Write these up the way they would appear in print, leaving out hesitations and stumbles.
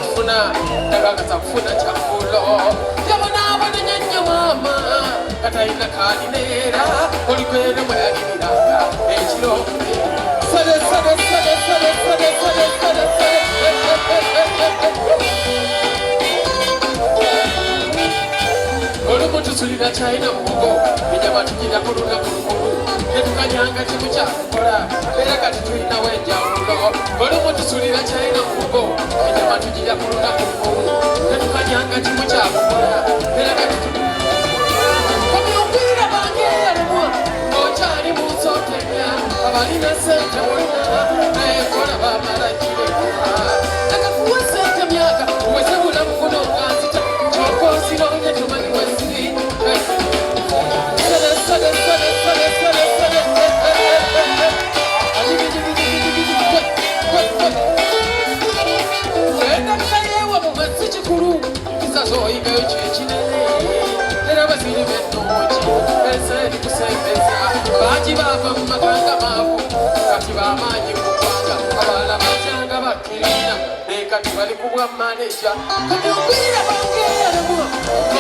kufuna ndagagaza kufuna kyakulo yabonabona nyanyo mama katalina kalineera olikwera mweyalimiranga ekiro sale sale sale sale sale sale sale sale olumu tusulira kyalina mugo enyama tugira ku lunaku lukulu netukanyanga kimu kyakukola era kati tulinawo enjawulo olumu tusulira kyalina mugo enyama tugira ku lunaku lukulu netukanyanga kimu kyakukola era kati komyukwira bange yalemwa okyali mu nsotenya abalina sente bonna nayekola bamala kireka akakuwa sente myaka weze bulamu guno nganzita kyokosironye tumanyi wesiri endabikayewa mu mazzi kikulu kisazoyigayo kyekinene era baziri bennooki eseeri kusembeza bangi baava mu maganga maavu kati bamaanyi mu ggwanga abalala batyanga bakkirina kati bali ku bwa maneja kati okwira bangeyalemwa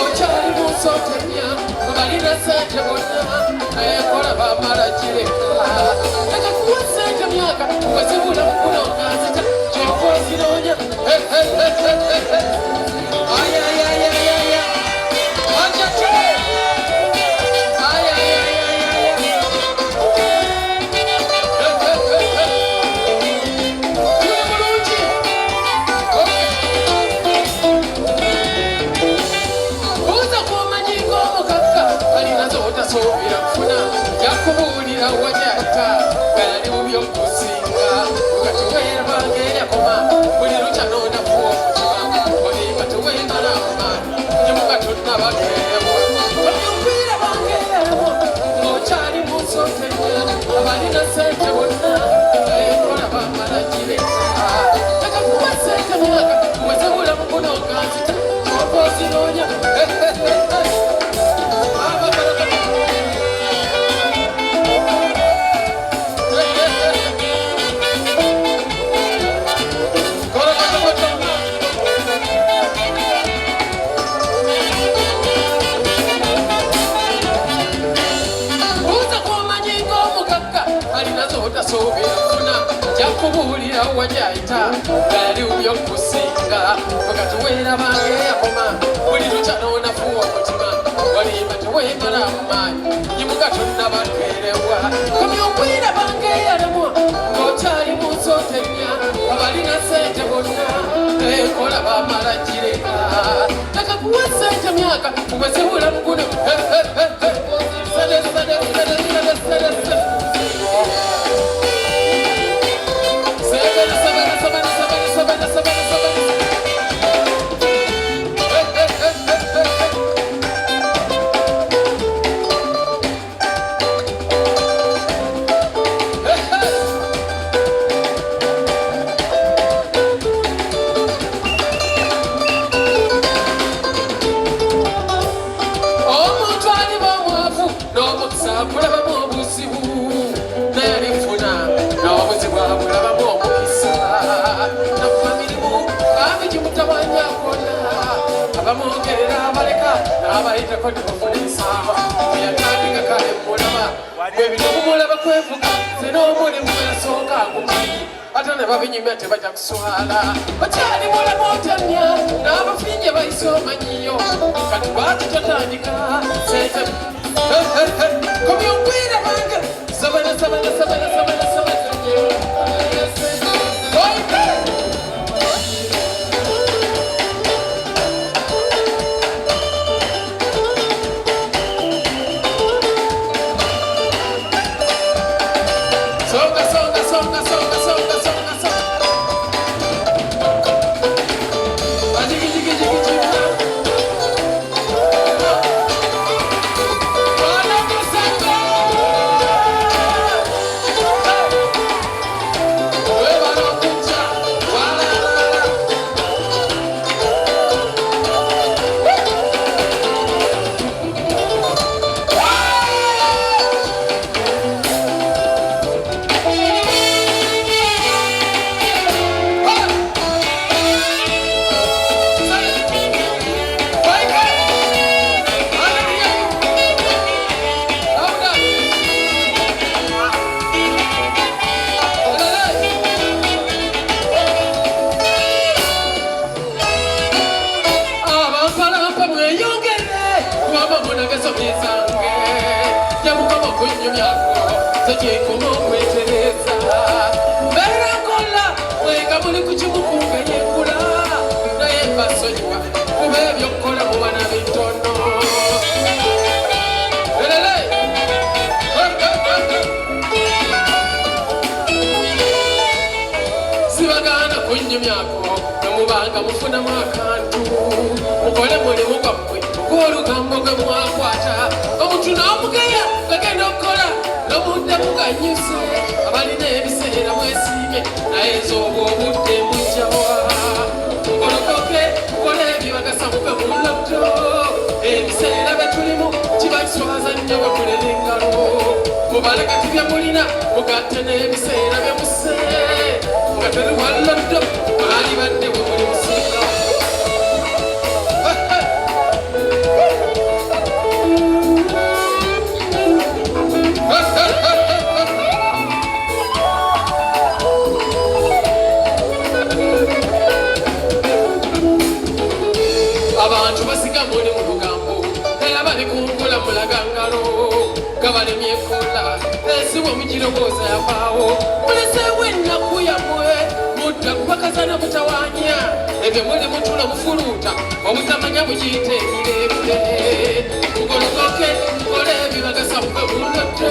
okyali mu nsotenya balina sente bonna nayekola bamala kireka ekakuwa sente myaka wezibula mukuno nganzita kyokwoziroonya ayayayayaya ajate sobira kufuna yakubuulira wajata gali mu byokusinga ogatuweera bange yakoma buli lukya noonafuwa omutima olimba teweemala amaanyi nyemuga tonnabakerebwa obyukwira bange yalemwa ng'okyali mu nsotenya abalina sente bonna nayekola bamala gireka tekakuwa sente myaka wezebula mukuno nganzita oba oziroonya sobira kufuna jakubuulira wajayita gali byokusinga ogatuweera bange yakoma buli lukya noonafuwa omutima walimba teweemala amaanyi nyimuga tonnabakerebwa komyokwira bange yalemwa ng'okyali mu nsotenya abalina sente bonna nekola bamala gireka takakuwa sente myaka wezebula muguno sale sale sale sale sale sale omuntu aliba omwavu n'omukisa kulabamu obuzibu n'erifuna n'obuzibu abulabamu omukisa nafamirimu bambi kimutabanyakona abamwogerera abaleka n'abayitako nebafuna ensamba eyatandika kale mulaba bwebino bumulaba kwevuga ze n'omulimu yasooka akumanyi ate ne babinyumya tebajja kuswala okyali mulamu otemya n'abafinye bayise omanyiyo kati lwaki totandika sente komyongwira bange sabana sabana sabana sabana sabana songa songa songa songa songa songa songa ajigi jigi jigi jigi kunyumyako tekikumu kwetereza berakola wega muli kukimukunga yekula naye mbasonyiwa kuba ebyokukola mubana bitono sibagana kunyumyako nomubanga mufunamu akantu mukole mulimu gwammwe gw'olugambo gwe mwakwata omuntu n'omugeya gagenda okukola n'obudde muganyuse abalina ebiseera mwesiimye naye ez'obwo obudde mujjawa mugolokoke mukole ebibagasa muve mu lotto ebiseera bye tulimu kiba kiswaza nnyo bwe mulera engalo mubale kati bye mulina mugatte n'ebiseera bye muse nga teruwa lotto mwali badde bwe muli musinga abantu basiga muli mu lugambo era bali kungula mulagangalo gabalemye ekola ensiwa mugirowooza yavaawo muleseewo ennaku yammwe mutta kubakazana mutawanya ebyo muli mutula mufuluuta obutamanya mugiyita ebireebire mugolokoke mukole ebibagasa muve mu lotto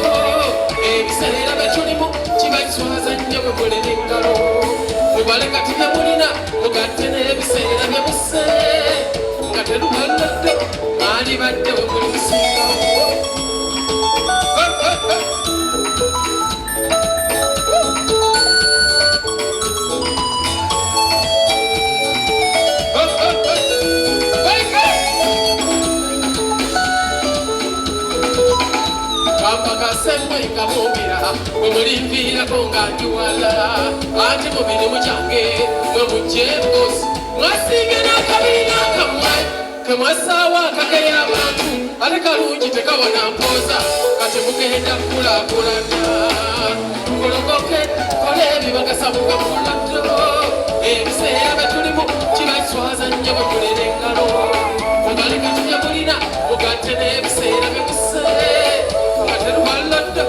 ebiseera bye tulimu kiba kiswaza nnyo bwe mulera engalo mubale kati bye mulina mugatte n'ebiseera bye muse nga teruwa lotto mwali badde bwe muli musingawo kasemwe ngamubira bwe mulimviirako nga njuwala ate mu mirimu gyange mwe mujje bosi mwasiige n'akabiina kammwe ke mwasaawo akageya abantu ate kalungi tekabona mpooza kati mugenda kulaakulana mugolokoke kole ebibagasa muve mu lotto ebiseera bye tulimu kiba kiswaza nnyo bwe mulera engalo mubale kati bye mulina mugatte n'ebiseera bye muse nga teruwa lotto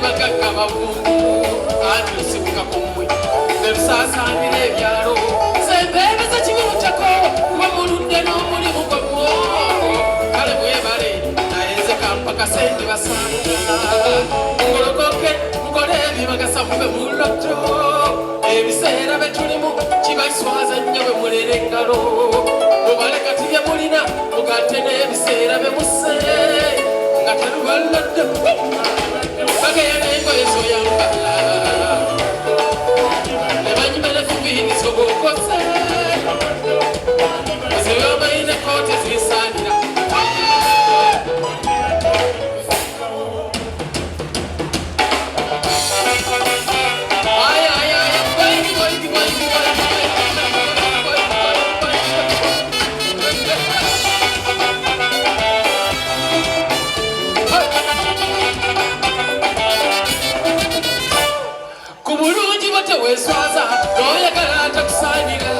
bagagga bavundu anti osibuka kummwe nerusasanira ebyalo sembebeza kibimutako kuba muludde n'omulimu gwamwogo kale mwebale nayenze kampaka sente basanga mugolokoke mukole ebibagasa muve mu lotto ebiseera bye tulimu kiba kiswaza nnyo bwe mulera engalo mubale kati bye mulina mugatte n'ebiseera bye muse nga teruwa lotto bageya n'engoye zoyambala ne banyumala fubirizo bw'okoze ezebamayina kooti zisaanira weswaza noyagala atakusaanira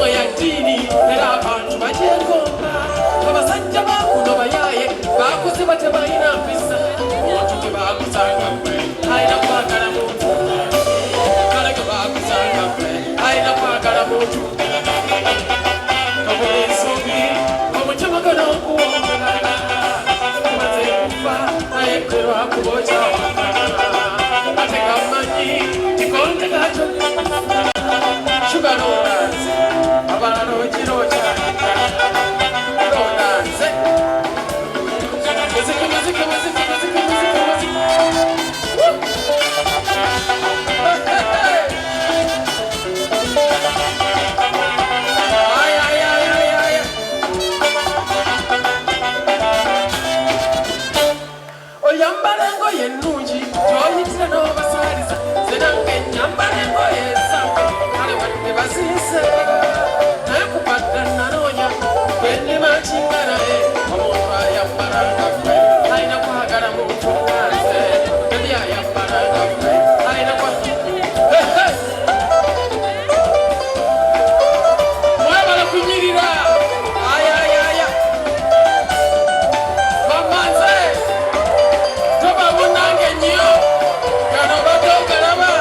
ya dini era abantu bagyegomba abasajja bakuno bayaye bakuze batebalina mpisa omuntu gwe bakusanga gwe alina kwagala muntu kale gwe bakusanga gwe alina kwagala muntu obula ensobi omutima gona okuwomulala maze kufa naye gwe lwakuboca ate gamanyi kikonde gato Sugar no dance, abana no chino cha, no dance. Music, music, music, music, music, music. Ay, ay, ay, ay, ay. Oyambalengo yenunji, joyitira no basaliza, zenange nyambalengo yesambe. Basise nakupata nanonya kwenye machingana omuntu ayambalanga gwe alina kwagala muntu wanze ebi ayambalanga gwe alina mwebala kunyirira ayayaya mamanze toba munange nnyo kano batogalaba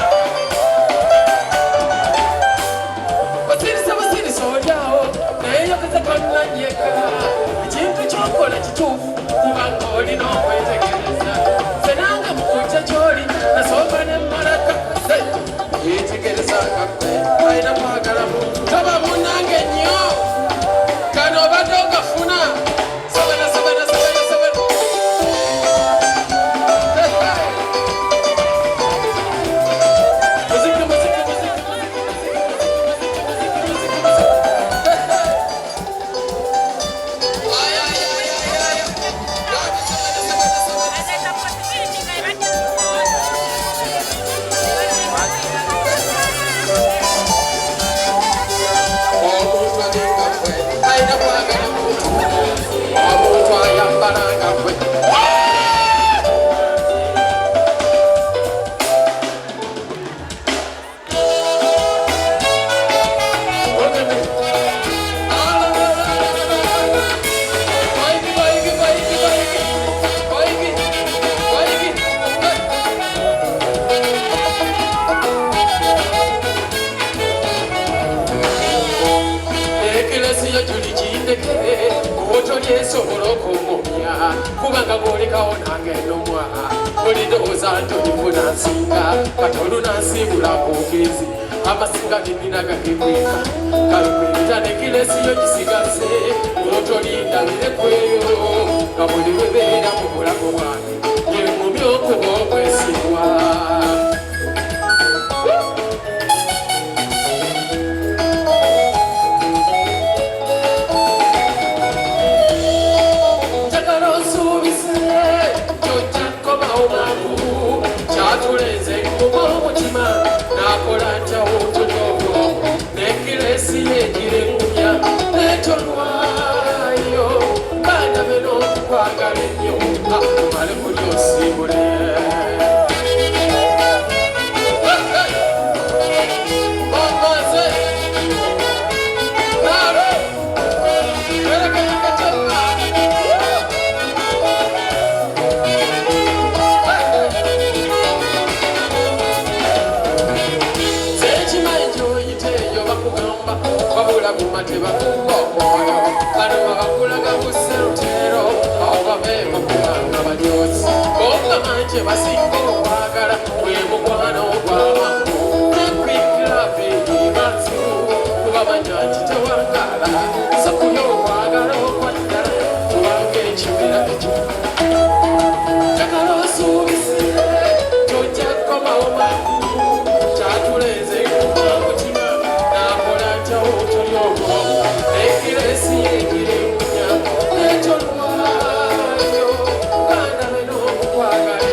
ekintu kyokola kituufu kubanga olina okwetegereza senanga mukuca kyoli nasooka nemmalaka yetegerezanga gwe alina kwagala muntu toba munange nnyo kano obadde ogafuna sabana sabana sabana sabana muziki muziki muziki kubanga golekawo nange nomwa olindowooza nti olifuna nsinga kati olunansiibula bwogezi amasinga genina gagekweka kalukwita nekilesiyo gisigaze otolindabirекweyo nga buli lwebeera mu bulago bwange yengumi okuba obwesigwa Chatulenze kuba omutima nakola ntya ototobo nekilesi yegire ngumya netolwayo bana beno kwagala ennyo akumale kuli osiibule omaze nalo erekenakatoka wabula kumate bakumba omwoyo bano babakulaga buserutero awo babeeko kubanga balyosi bonga manje basinga okwagala bwe mukwano ogw'amangu nekwikira beebi banzu kuba manya nti tewagala sakuyo okwagala okwaddala kubanga ekibira ekyo njagala osuubisire tojja kukomawo mangu kyatulenze kuba mutima nakola ntya otolyogo ekiresi egire kunya netolwayo kana beno okukwagala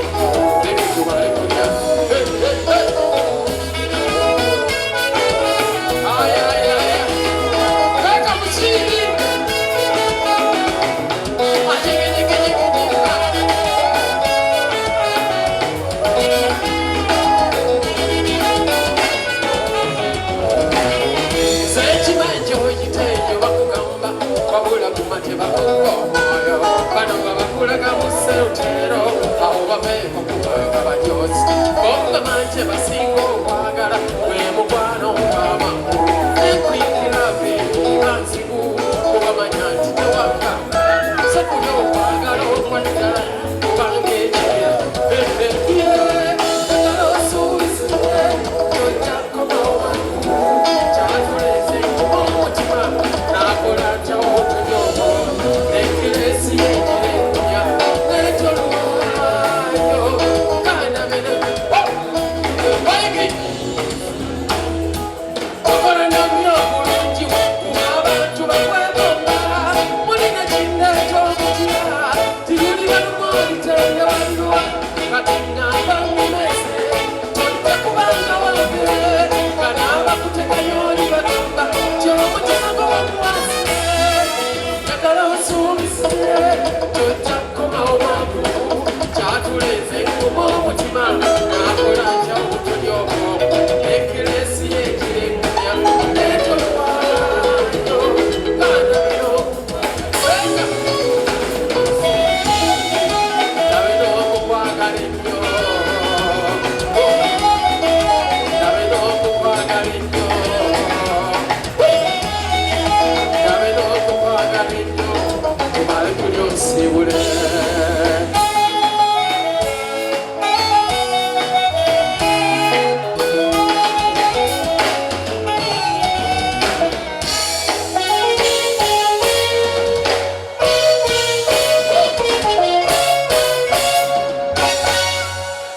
tebasinga okwagala gwe mukwano gw'amangu enkwikira be banzibu okamanya nti tewakanga sekuli okwagala okwaddala kubanga ekibira agala osuubize tojjakomawo kyatuleze omutima nakola tyawotonyobo ekiresi ekirekunya netolwayo kanamene waigi okola namyo bulungi kuba abantu bakwegomba mulina kindeeta omutya tiruli balumolitende waliwa katingamba mumeze tojja kubanga wange kanaba kutekanyoli bagamba kyomutima gwomuwase njagala osuubise tojja kukomawo mangu kyatuleze nkuma omutima nakola ntya obutonyobo ekiresi ekirekunya netolwayo kanabino wenga nabino okukwagala ennyo nabino okukwagala ennyo nabino okukwagala ennyo kumale kuli onsibule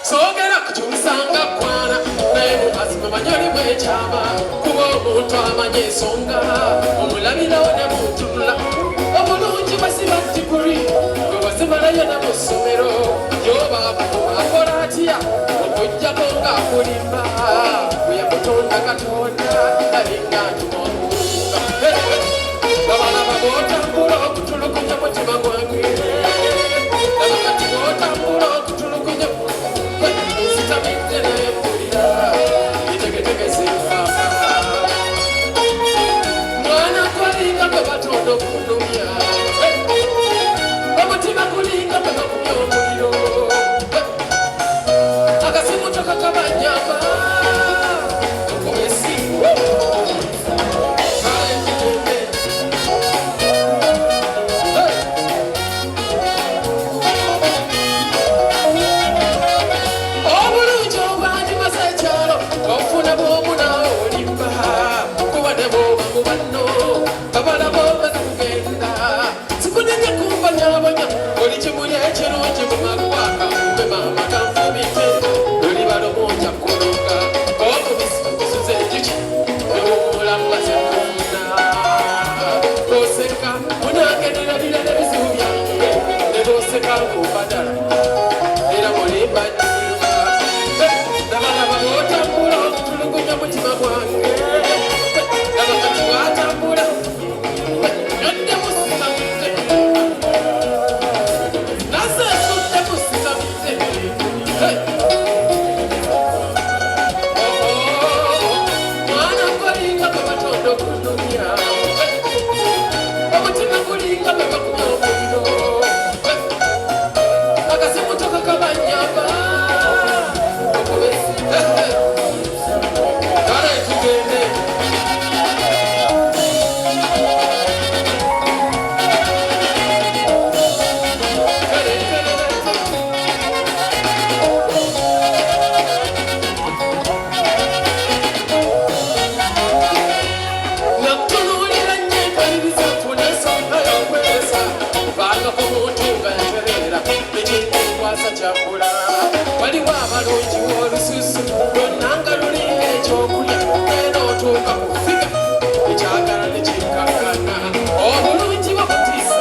soogera kukyusanga kwana naye mumazima manyoli bwekyama kuba omuntu amanya ensonga omulabirawo ne muntunula obulungi basiba diguri gwe wazimalayo ne mu ssomero yobaakula atya okugjako ng'akulimba bwe yakutonda katonda alinga ntumaokuunga babalaba b'otambula okutulugunya mutima gwange laba kati b'otambula okutulugunya sitamidde naye mpulira itegetegeze enfafa mwana gwalinga gwe batonda okunumya omutima gulinga gwe bakumya omuliro akasimu tokakabanyamba okubesi obulungi obwandimaze ekyalo ofuna bwomu nawe olimba kuba ne bwoba mu banno babala bomaze kugenda sikunenye kumbanyabonya oli kimuli ekirungi mu magwaka mube maama kanfubite oli balomonja kuloga omubisi kusuza enjuki ewumulamaze kufuna boseka munangenera birala ebizibu byange ne boseka ngumbadala era mulimba nyirwa nabalaba b'otambula okutulugunya mutima gwange laba kati bw'atambula nyodde musitamidde nase nsudde musitamidde mwana gwalinga gwe batonda okunumya omutima gulinga gwe bakumya omuliro akasimu tokakabanyamba okubesi kale tugende nakutunuulira nnyo enkaliriza nfuna ensonga y'okwesa kubanga ku muntu nga yatereera ekintu nkwasa kyakula waliwo abalungi w'olususu lwonna nga lulinga ekyokulya era otuuka ku figa ekyagala ne kikkakkana obulungi bwakutiisa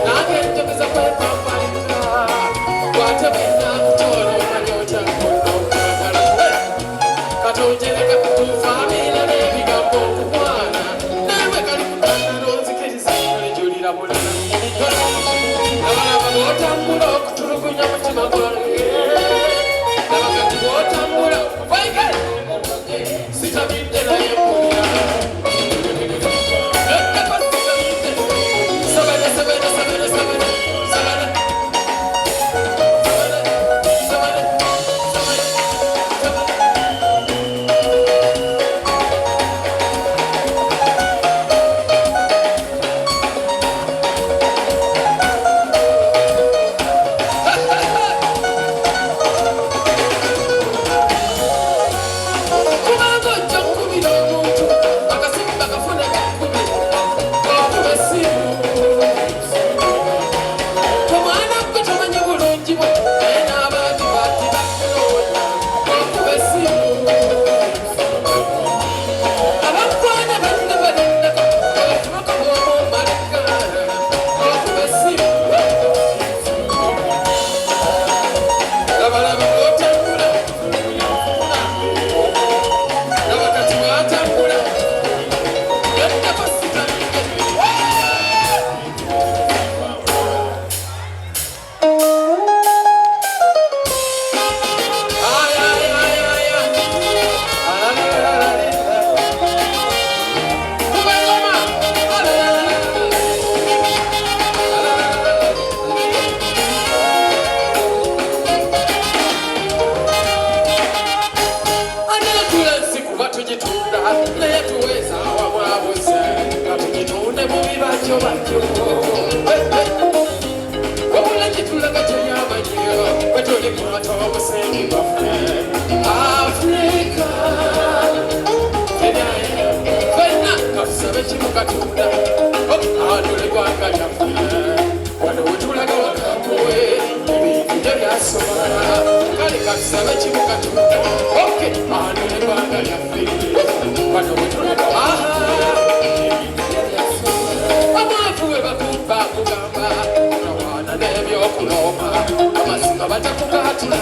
nange njogeza kwepambalika kwate bwenakutoola omanya otya nkonna okwagala katonjereka tufaamira n'ebigambo okukwana nawe kali kutandala onzikiriza olijulira mulala abalaba b'otambula okutulugunya mutima gwange laba kati bw'otambula vaigale sitamidde naye mpulira eddeko sitamidde sabale sabale sabale sabale sabale sabale sabale sabale naye tuweza wamwabuze katukitunde mu bibajjo bajjo wabula kitulaga teyamanyiyo bwe tuli mwata obusengi bwaffe Afrika fenna katusabe kimu Katonda anule eggwanga lyaffe wano wetulaga wakambuwe ebintu byo byasobola kale katusabe kimu Katonda anule eggwanga lyaffe wano wetulaga amwavu we bakumba kugamba nawaana n'ebyokuloma amazima batakugaatula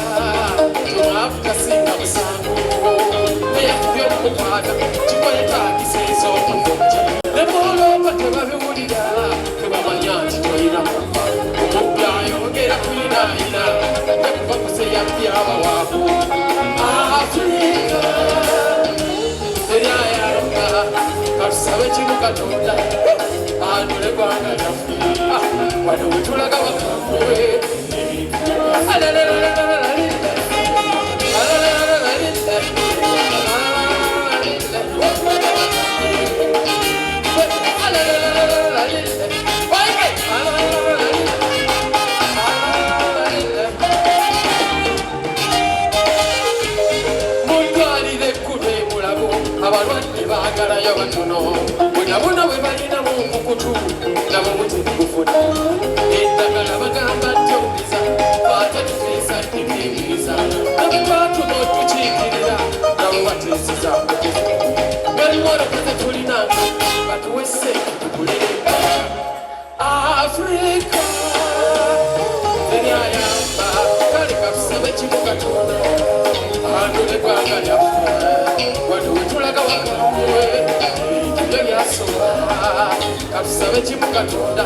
omwavu tasinga musango eyakubye omukwata kikwetaagisa ez'okufunja ne bw'oloopa tebabiwulira tebamanya nti toyina kufa omubbi ayongera kuyinaayina nekuva kuseyabbya abawaavu Afrika eryayamba katusabe kimu Katonda anule eggwanga lyaffe wano wetulaga wakambuwe mutwalire ekkulu emulago abalwadde baagalayo batono bwenabona bwe balina mu mukutu nabo mutegufuna eddagala bagamba ntyombiza batetuteesa ntibiyiriza nabe twatuma otukiikirira nabo bateesiza belimwolokoze tulinanga batuwesse tukulireka Afrika eryayamba kale katusabe kimu Katonda anule eggwanga lyaffe wano wetulaga wakambuwe ebintu byo byasobola katusabe kimu Katonda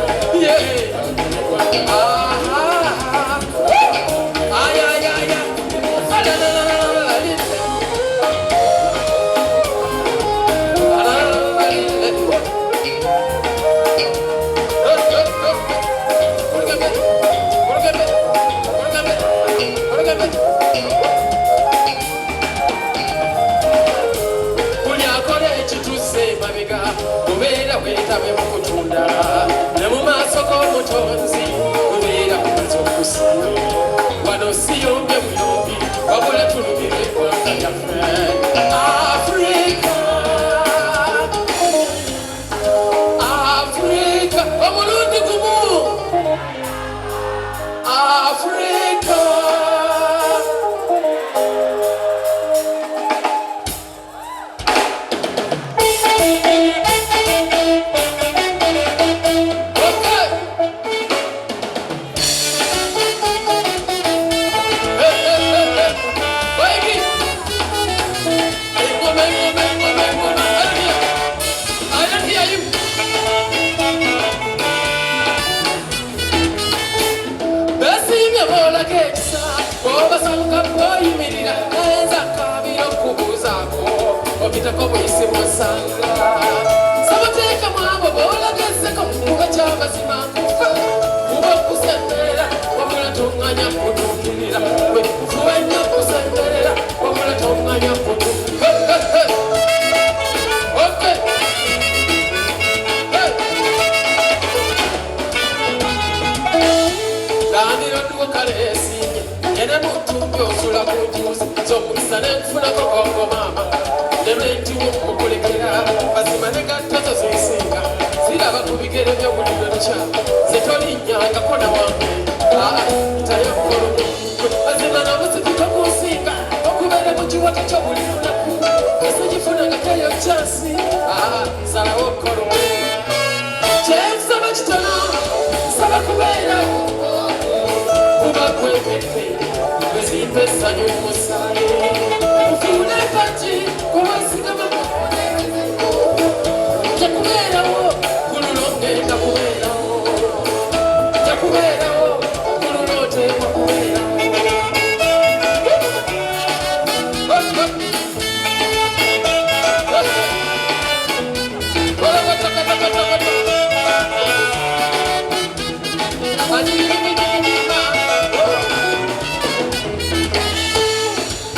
buli akola ekituuse emabega obeera weetabe mu kutunda ne mu maaso g'omutonzi obeera kumaze okusa wano siyombye buyombi wabula tulumira eggwanga lyaffe Afrika omulundi gumu Afrika Obitako bwisi musanga sabateeka mwabo boolagezeko kuba kyabazima kufa kuba kusemberera wabula tonganya kutuukirira bwe kufuba nnyo kusemberera wabula tonganya kutuukirira landira nduwo kale esinye ene mutumbi osula ku njuuzi z'okulisa n'enfunako kongo maama nementiwo okulekera bazima ne gattozo zisinga ziraba ku bigere by'obuliro nkya zetolinyangako na wange tayokolomu bazima nabuzipika ku nsinga okubeera mu kiwato ky'obuli lunaku esigifunanga teyo kyansi salawo okolomu kyensaba kitono nsaba kubeerawo kuba kwekeke wezimpa essanyu musaayi ufuule empagi kubasigama tekubeerawo kululo ngenda kubeerawo tekubeerawo kululo oteekwa kubeerawo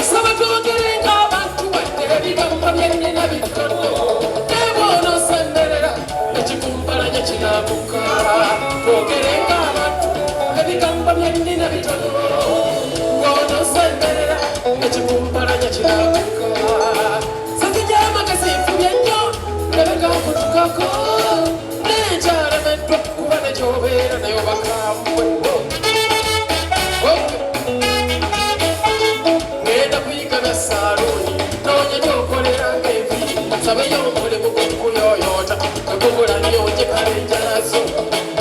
Sabatogere ng'abantu twogerenga abantu ebigambo byennina bitono ng'onosemberera ekikumpalanya kirabuka sakijamagasifu byennyo ndabekakutukako nenkyalemeddwa kuba nekyobeera nayo bakambwe ngenda kuyiga bya saaluni noonya gyokolera ngevi sabeyo omulimu gw'okuyoyoota egubula nyonje kale enjalazo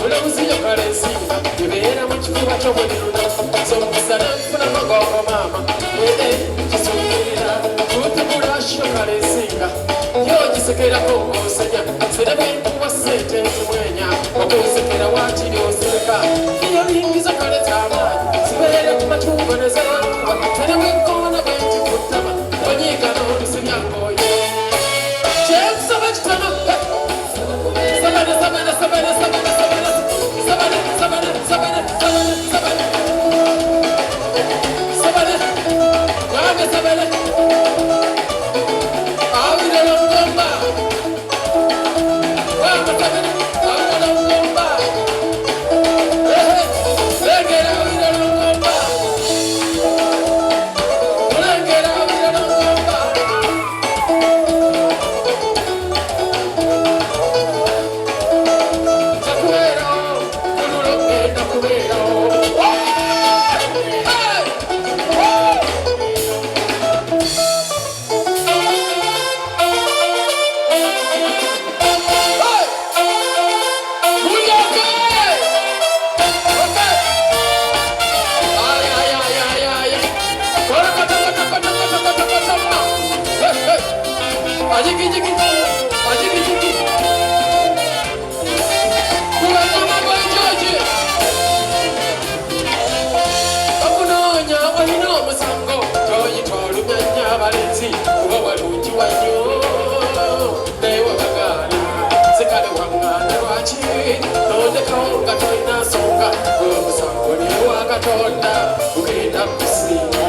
olabuziyo kale ensinga ebeera mu kifuba ky'obuli lunaku somukisa nenfunako ng'okomaama kisungulira kutubulasho kale ensinga yogisekerako ng'osenya sere bwenkuwa ssente nzimwenya okusekera wakiri oseka iyo lingiza kale z'amaanyi zibeere ku matungo ne zewakuba sere bwenkoona bwentikutama onyiga n'olusimyangoyo kyekusaba kitono sabane sabane sabane sabane sabane sabane sabane sabane sabane sabane sabane nyange sabane awirelo ngomba wanga sabane awirelo ngomba lengera awirelo ngomba lengera awirelo ngomba Takuero, kululo ngenda kubeera okunoonya olina omusango toyita olumanya abalenzi kuba walungi wannyo newe bagaana sikale waŋŋaana lwaki nondekawo nga tolina nsonga omusango niwa katonda ugenda kusinga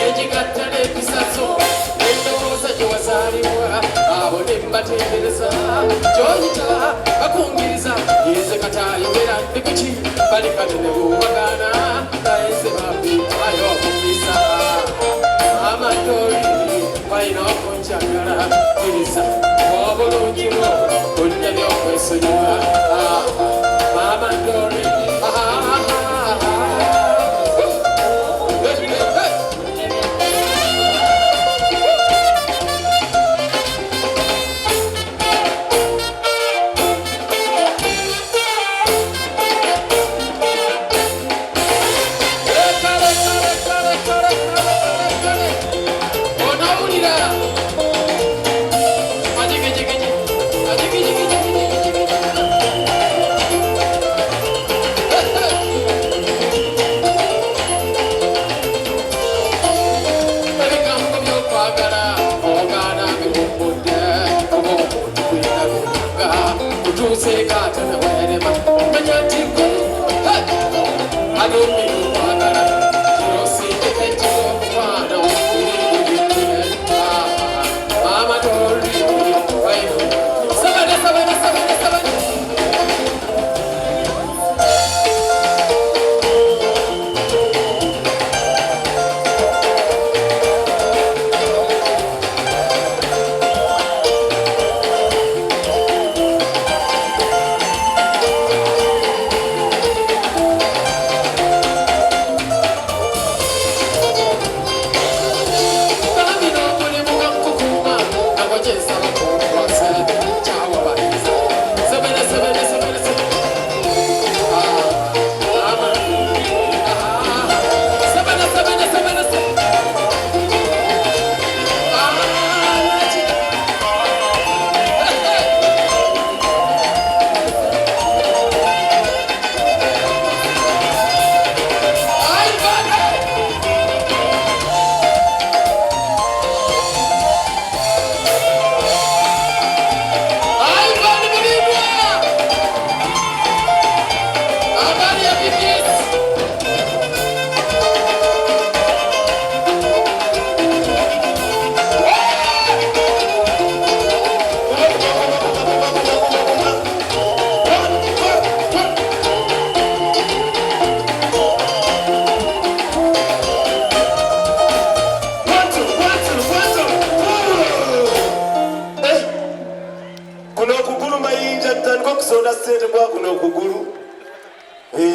egigatta n'ebisaso endowooza gye wazaalibwa abo ne mbatendereza gy'oyita bakungiriza yeze katayogera ndi kuki bali katene bubagaana nayenze babitayo okupisa amadoli balina okunjagala kkiriza obulungi bwo bulina byokwesonyiwa amadoli yatandika okusonda ssente kwa kuno okugulu